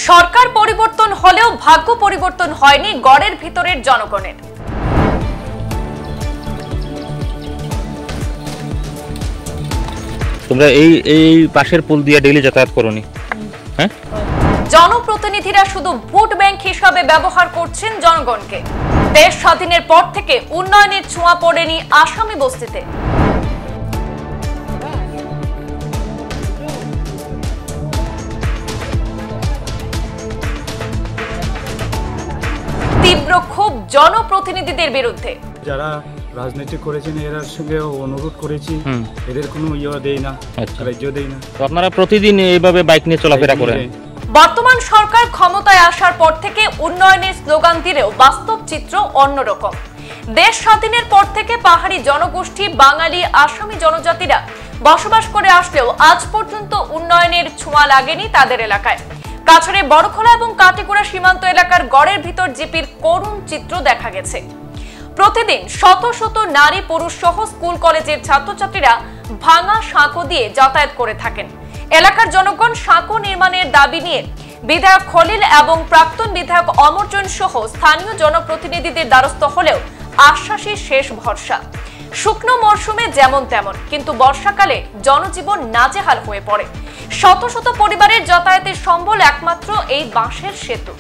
সরকার পরিবর্তন হলেও ভাগ্য পরিবর্তন হয়নি গড়ের ভিতরের জনগণের। তোমরা এই পাশের পুল দিয়ে ডেইলি যাতায়াত করোনি? হ্যাঁ, জনপ্রতিনিধিরা শুধু ভোট ব্যাংক হিসাবে ব্যবহার করছেন জনগণকে। দেশ স্বাধীনের পর থেকে উন্নয়নের ছোঁয়া পড়েনি আসামি বস্তিতে। তীব্র ক্ষোভ জনপ্রতিনিধিদের বিরুদ্ধে। যারা রাজনীতি করেছেন এর সঙ্গে অনুরোধ করেছি, এদের কোনো ইয়ে দেয় না, রাজ্য দেয় না। তো আপনারা প্রতিদিন এইভাবে বাইক নিয়ে চলাফেরা করেন? বর্তমান সরকার ক্ষমতায় আসার পর থেকে উন্নয়নের স্লোগান দিলেও বাস্তব চিত্র অন্যরকম। দেশ স্বাধীনের পর থেকে পাহাড়ি জনগোষ্ঠী, বাঙালি, আসামি জনজাতিরা বসবাস করে আসলেও আজ পর্যন্ত উন্নয়নের ছোঁয়া লাগেনি তাদের এলাকায়। কাছাড়ে বড়খোলা এবং কাটিগড়া সীমান্ত এলাকার গড়ের ভিতর জিপির করুণ চিত্র দেখা গেছে। প্রতিদিন শত শত নারী পুরুষ সহ স্কুল কলেজের ছাত্রছাত্রীরা ভাঙা সাঁকো দিয়ে যাতায়াত করে থাকেন। এলাকার জনগণ সাঁকো নির্মাণের দাবি নিয়ে বিধায়ক খলিল এবং প্রাক্তন বিধায়ক অমরজন সহ স্থানীয় জনপ্রতিনিধিদের দ্বারস্থ হলেও আশ্বাসী শেষ ভরসা। শুকনো মরশুমে যেমন তেমন, কিন্তু বর্ষাকালে জনজীবন নাজেহাল হয়ে পড়ে। শত শত পরিবারের যাতায়াতের সম্বল একমাত্র এই বাঁশের সেতু।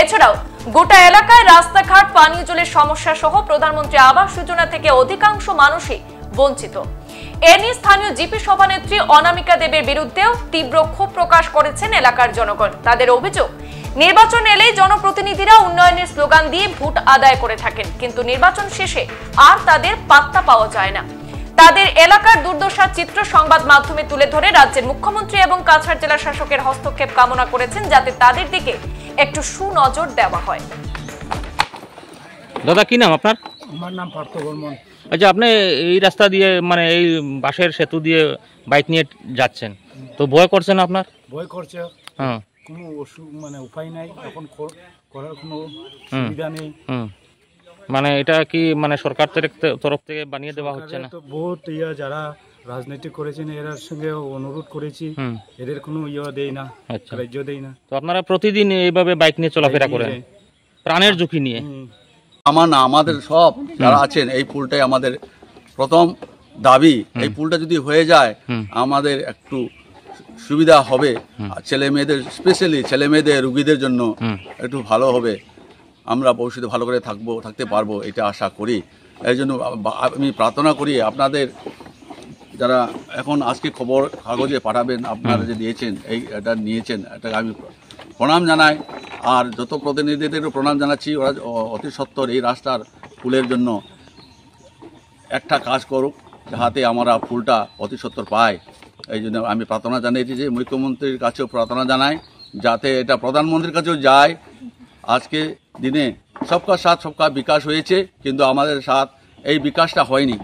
এছাড়াও গোটা এলাকায় রাস্তাঘাট, পানীয় জলের সমস্যা সহ প্রধানমন্ত্রী আবাস যোজনা থেকে অধিকাংশ মানুষই বঞ্চিত। এ নিয়ে স্থানীয় জিপি সভানেত্রী অনামিকা দেবের বিরুদ্ধেও তীব্র ক্ষোভ প্রকাশ করেছেন এলাকার জনগণ। তাদের অভিযোগ, নির্বাচন এলেই জনপ্রতিনিধিরা উন্নয়নের স্লোগান দিয়ে ভোট আদায় করে থাকেন, কিন্তু নির্বাচন শেষে আর তাদের পাত্তা পাওয়া যায় না। তাদের এলাকার দুর্দশার চিত্র সংবাদ মাধ্যমে তুলে ধরে রাজ্যের মুখ্যমন্ত্রী এবং কাছাড় জেলা শাসকের হস্তক্ষেপ কামনা করেছেন, যাতে তাদের দিকে একটু সুনজর দেওয়া হয়। দাদা, কি নাম আপনার? আমার নাম পার্থ বর্মন। আচ্ছা, আপনি এই রাস্তা দিয়ে মানে এই বাঁশের সেতু দিয়ে বাইক নিয়ে যাচ্ছেন, তো ভয় করছেন? আপনার ভয় করছে। হ্যাঁ, কোনো মানে উপায় নাই, এখন করার কোনো সুবিধা নেই। মানে এটা কি মানে সরকার তরফ থেকে বানিয়ে দেওয়া হচ্ছে না? তো বহুত যারা রাজনীতি করেছেন এর সঙ্গে অনুরোধ করেছি, এদের কোনো ইয়ে দেয় না, রাজ্য দেয় না। তো আপনারা প্রতিদিন এইভাবে বাইক নিয়ে চলাফেরা করেন প্রাণের ঝুঁকি নিয়ে? আমাদের সব যারা আছেন, এই পুলটাই আমাদের প্রথম দাবি। এই পুলটা যদি হয়ে যায় আমাদের একটু সুবিধা হবে, ছেলে মেয়েদের, স্পেশালি ছেলে মেয়েদের, রুগীদের জন্য একটু ভালো হবে। আমরা ভবিষ্যতে ভালো করে থাকতে পারবো, এটা আশা করি। এই জন্য আমি প্রার্থনা করি আপনাদের যারা এখন আজকে খবর কাগজে পাঠাবেন, আপনারা যে দিয়েছেন, এটা নিয়েছেন, এটাকে আমি প্রণাম জানাই। আর যত প্রতিনিধিদেরও প্রণাম জানাচ্ছি, ওরা অতি সত্বর এই রাস্তার ফুলের জন্য একটা কাজ করুক, যাতে আমরা ফুলটা অতি সত্বর পাই। এই জন্য আমি প্রার্থনা জানিয়েছি যে মুখ্যমন্ত্রীর কাছেও প্রার্থনা জানাই, যাতে এটা প্রধানমন্ত্রীর কাছেও যায়। আজকে দিনে সবকা সাথ সবকা বিকাশ হয়েছে, কিন্তু আমাদের সাথ এই বিকাশটা হয়নি,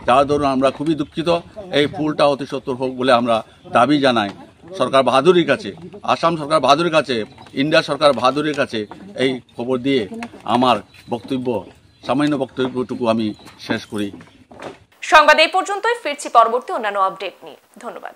যার দরুন আমরা খুবই দুঃখিত। এই ফুলটা অতি সত্বর হোক বলে আমরা দাবি জানাই সরকার বাহাদুরির কাছে, আসাম সরকার বাহাদুরির কাছে, ইন্ডিয়া সরকার বাহাদুরির কাছে। এই খবর দিয়ে আমার সামান্য বক্তব্যটুকু আমি শেষ করি। সংবাদ এই পর্যন্তই, ফিরছি পরবর্তী অন্যান্য আপডেট নিয়ে। ধন্যবাদ।